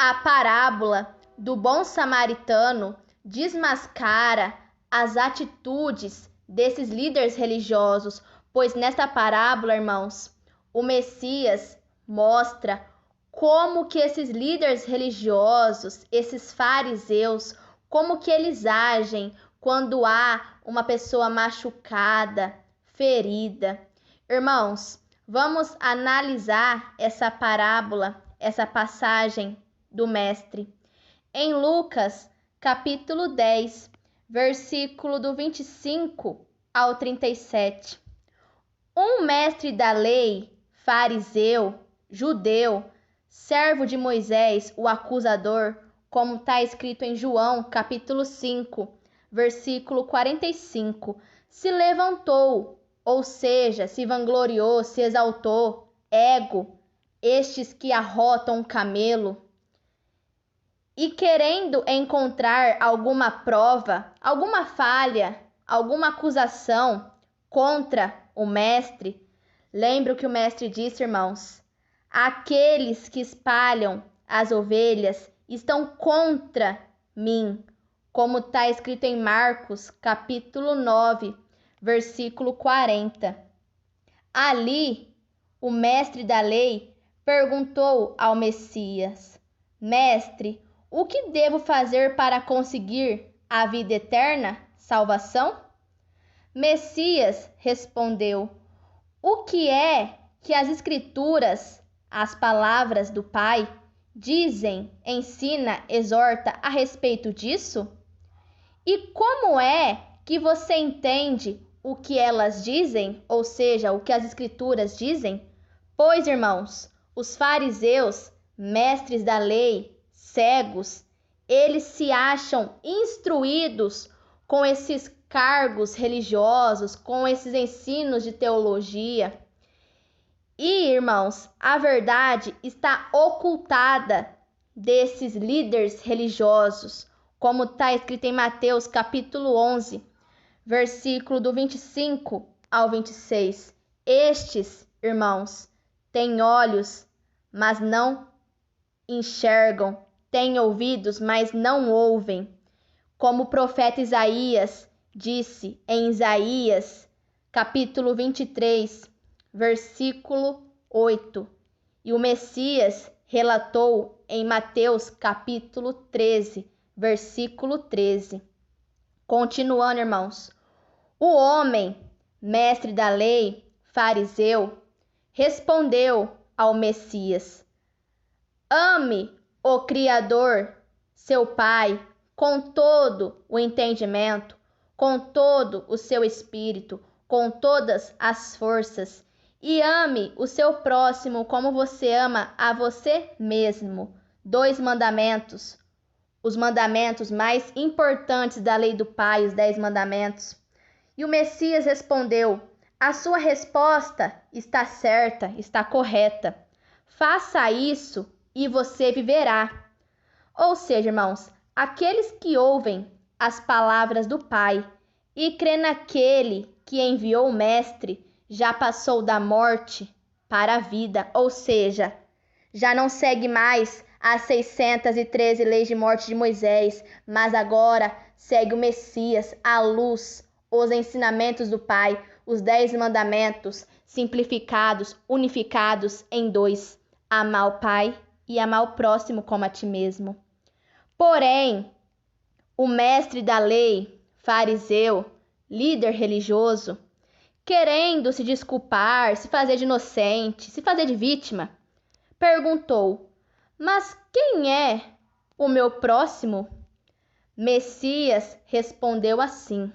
A parábola do bom samaritano desmascara as atitudes desses líderes religiosos, pois nesta parábola, irmãos, o Messias mostra como que esses líderes religiosos, esses fariseus, como que eles agem quando há uma pessoa machucada, ferida. Irmãos, vamos analisar essa parábola, essa passagem do Mestre. Em Lucas, capítulo 10, versículo do 25 ao 37. Um mestre da lei, fariseu, judeu, servo de Moisés, o acusador, como está escrito em João, capítulo 5, versículo 45, se levantou, ou seja, se vangloriou, se exaltou, ego, estes que arrotam um camelo, e querendo encontrar alguma prova, alguma falha, alguma acusação contra o mestre, lembra o que o mestre disse, irmãos? Aqueles que espalham as ovelhas estão contra mim, como está escrito em Marcos, capítulo 9, versículo 40. Ali, o mestre da lei perguntou ao Messias: Mestre, o que devo fazer para conseguir a vida eterna, salvação? Messias respondeu: O que é que as Escrituras, as palavras do Pai, dizem, ensina, exorta a respeito disso? E como é que você entende o que elas dizem, ou seja, o que as Escrituras dizem? Pois, irmãos, os fariseus, mestres da lei, cegos, eles se acham instruídos com esses cargos religiosos, com esses ensinos de teologia. E, irmãos, a verdade está ocultada desses líderes religiosos, como está escrito em Mateus capítulo 11, versículo do 25 ao 26. Estes, irmãos, têm olhos, mas não enxergam, têm ouvidos, mas não ouvem. Como o profeta Isaías disse em Isaías, capítulo 23, versículo 8. E o Messias relatou em Mateus, capítulo 13, versículo 13. Continuando, irmãos. O homem, mestre da lei, fariseu, respondeu ao Messias: Ame o Criador, seu Pai, com todo o entendimento, com todo o seu espírito, com todas as forças, e ame o seu próximo como você ama a você mesmo. 2 mandamentos, os mandamentos mais importantes da lei do Pai, os 10 mandamentos. E o Messias respondeu: A sua resposta está certa, está correta. Faça isso e você viverá. Ou seja, irmãos, aqueles que ouvem as palavras do Pai e crê naquele que enviou o Mestre, já passou da morte para a vida, ou seja, já não segue mais as 613 leis de morte de Moisés, mas agora segue o Messias, a luz, os ensinamentos do Pai, os 10 mandamentos simplificados, unificados em 2: amar o Pai e amar o próximo como a ti mesmo. Porém, o mestre da lei, fariseu, líder religioso, querendo se desculpar, se fazer de inocente, se fazer de vítima, perguntou: Mas quem é o meu próximo? Messias respondeu assim: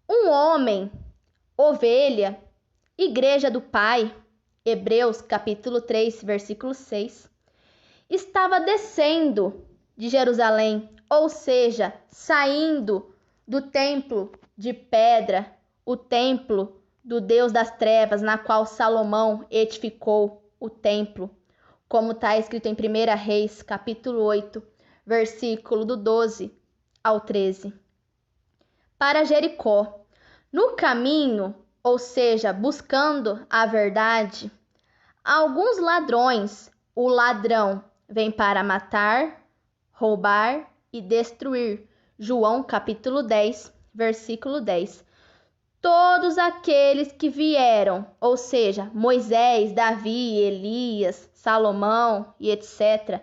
Um homem, ovelha, igreja do Pai, Hebreus capítulo 3, versículo 6, estava descendo de Jerusalém, ou seja, saindo do templo de pedra, o templo do Deus das trevas, na qual Salomão edificou o templo, como está escrito em 1 Reis, capítulo 8, versículo do 12 ao 13. Para Jericó. No caminho, ou seja, buscando a verdade, alguns ladrões, o ladrão vem para matar, roubar e destruir. João capítulo 10, versículo 10. Todos aqueles que vieram, ou seja, Moisés, Davi, Elias, Salomão e etc.,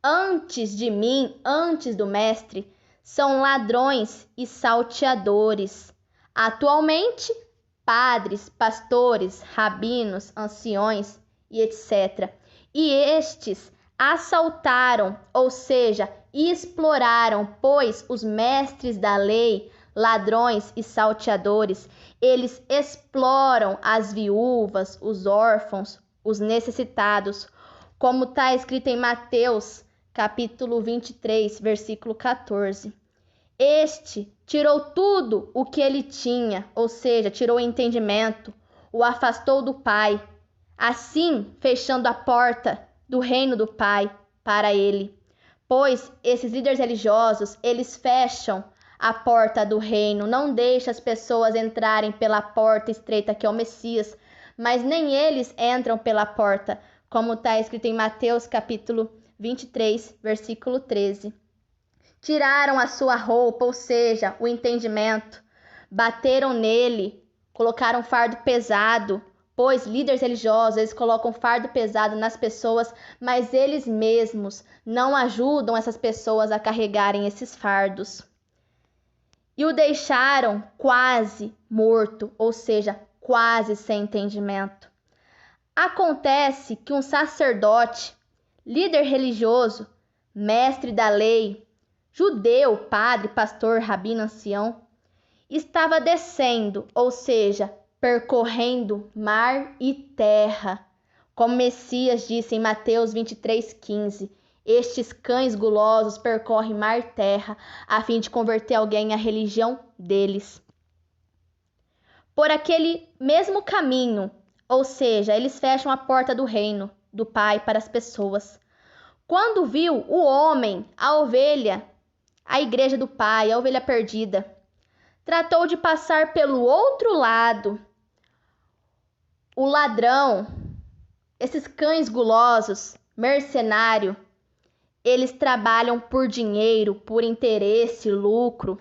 antes de mim, antes do Mestre, são ladrões e salteadores. Atualmente, padres, pastores, rabinos, anciões e etc. E estes assaltaram, ou seja, exploraram, pois os mestres da lei, ladrões e salteadores, eles exploram as viúvas, os órfãos, os necessitados, como está escrito em Mateus, capítulo 23, versículo 14. Este tirou tudo o que ele tinha, ou seja, tirou o entendimento, o afastou do Pai, assim fechando a porta do reino do Pai para ele. Pois esses líderes religiosos, eles fecham a porta do reino, não deixam as pessoas entrarem pela porta estreita que é o Messias, mas nem eles entram pela porta, como está escrito em Mateus capítulo 23, versículo 13. Tiraram a sua roupa, ou seja, o entendimento, bateram nele, colocaram fardo pesado, pois líderes religiosos, eles colocam fardo pesado nas pessoas, mas eles mesmos não ajudam essas pessoas a carregarem esses fardos. E o deixaram quase morto, ou seja, quase sem entendimento. Acontece que um sacerdote, líder religioso, mestre da lei, judeu, padre, pastor, rabino, ancião, estava descendo, ou seja, percorrendo mar e terra. Como Messias disse em Mateus 23:15, estes cães gulosos percorrem mar e terra a fim de converter alguém à religião deles. Por aquele mesmo caminho, ou seja, eles fecham a porta do reino do Pai para as pessoas. Quando viu o homem, a ovelha, a igreja do Pai, a ovelha perdida, tratou de passar pelo outro lado. O ladrão, esses cães gulosos, mercenário, eles trabalham por dinheiro, por interesse, lucro.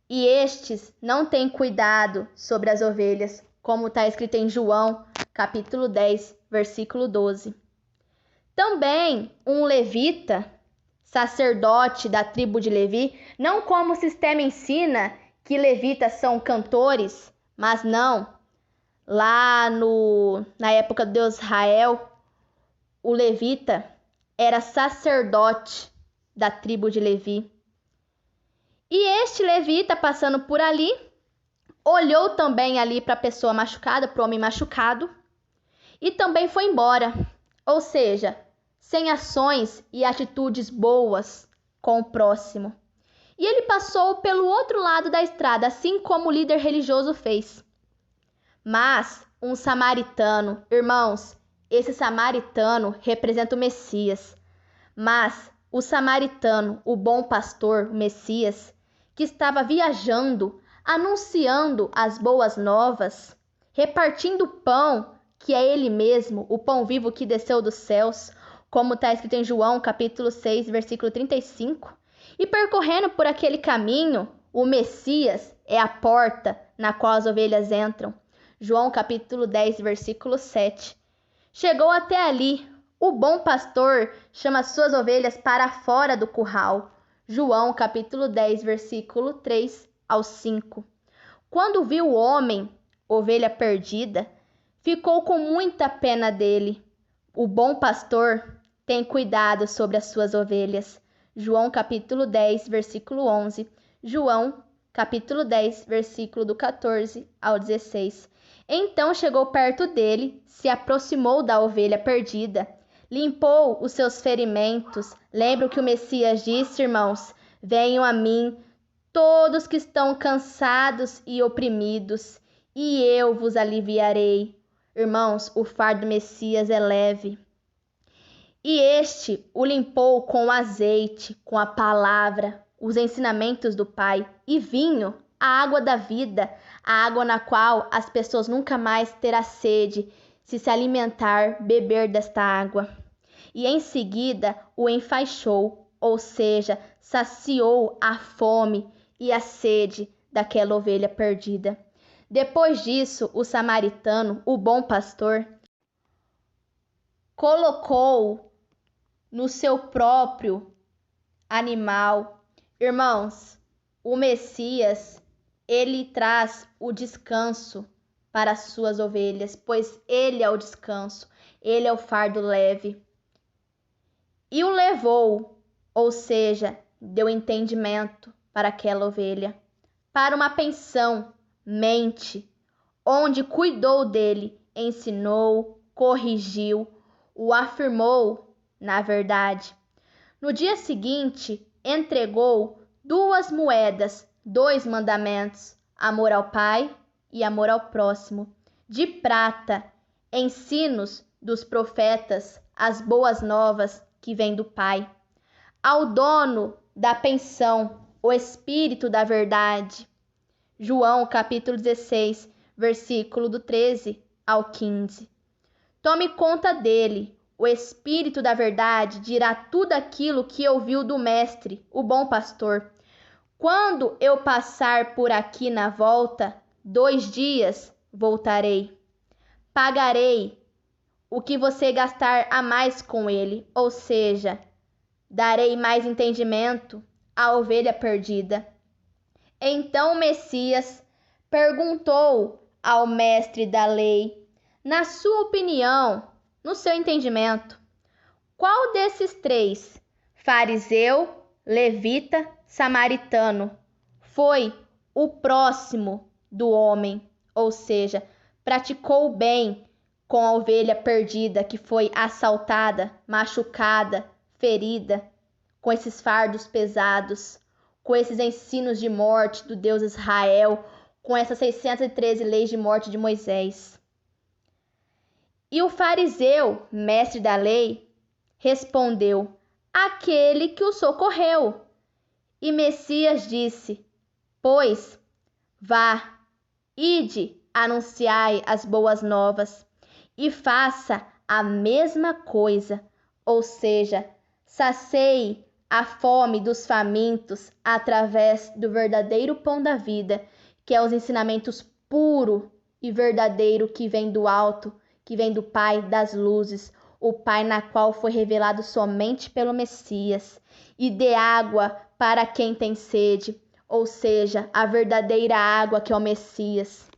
E estes não têm cuidado sobre as ovelhas, como está escrito em João, capítulo 10, versículo 12. Também um levita, sacerdote da tribo de Levi, não como o sistema ensina que levitas são cantores, mas não. Lá na época do Deus Israel, o levita era sacerdote da tribo de Levi. E este levita, passando por ali, olhou também ali para a pessoa machucada, para o homem machucado, e também foi embora. Ou seja, sem ações e atitudes boas com o próximo. E ele passou pelo outro lado da estrada, assim como o líder religioso fez. Mas um samaritano, irmãos, esse samaritano representa o Messias. Mas o samaritano, o bom pastor, o Messias, que estava viajando, anunciando as boas novas, repartindo pão, que é ele mesmo, o pão vivo que desceu dos céus, como está escrito em João, capítulo 6, versículo 35. E percorrendo por aquele caminho, o Messias é a porta na qual as ovelhas entram. João, capítulo 10, versículo 7. Chegou até ali. O bom pastor chama suas ovelhas para fora do curral. João, capítulo 10, versículo 3 ao 5. Quando viu o homem, ovelha perdida, ficou com muita pena dele. O bom pastor tem cuidado sobre as suas ovelhas. João, capítulo 10, versículo 11. João, capítulo 10, versículo do 14 ao 16. Então chegou perto dele, se aproximou da ovelha perdida, limpou os seus ferimentos. Lembra o que o Messias disse, irmãos? Venham a mim, todos que estão cansados e oprimidos, e eu vos aliviarei. Irmãos, o fardo do Messias é leve. E este o limpou com azeite, com a palavra, os ensinamentos do Pai, e vinho, a água da vida, a água na qual as pessoas nunca mais terão sede, se alimentar, beber desta água. e em seguida o enfaixou, ou seja, saciou a fome e a sede daquela ovelha perdida. Depois disso, o samaritano, o bom pastor, colocou no seu próprio animal. Irmãos, o Messias, ele traz o descanso para as suas ovelhas, pois ele é o descanso, ele é o fardo leve. E o levou, ou seja, deu entendimento para aquela ovelha, para uma pensão, mente, onde cuidou dele, ensinou, corrigiu, o afirmou na verdade. No dia seguinte, entregou 2 moedas, 2 mandamentos, amor ao Pai e amor ao próximo, de prata, ensinos dos profetas, as boas novas que vêm do Pai. Ao dono da pensão, o Espírito da verdade. João capítulo 16, versículo do 13 ao 15. Tome conta dele. O Espírito da verdade dirá tudo aquilo que ouviu do Mestre, o bom pastor. Quando eu passar por aqui na volta, 2 dias voltarei. Pagarei o que você gastar a mais com ele, ou seja, darei mais entendimento à ovelha perdida. Então o Messias perguntou ao mestre da lei, na sua opinião, no seu entendimento, qual desses 3, fariseu, levita, samaritano, foi o próximo do homem, ou seja, praticou o bem com a ovelha perdida que foi assaltada, machucada, ferida, com esses fardos pesados, com esses ensinos de morte do Deus Israel, com essas 613 leis de morte de Moisés. E o fariseu, mestre da lei, respondeu, aquele que o socorreu. E Messias disse, pois, vá, ide, anunciai as boas novas, e faça a mesma coisa, ou seja, sacie a fome dos famintos através do verdadeiro pão da vida, que é os ensinamentos puro e verdadeiro que vem do alto, que vem do Pai das luzes, o Pai na qual foi revelado somente pelo Messias, e dê água para quem tem sede, ou seja, a verdadeira água que é o Messias.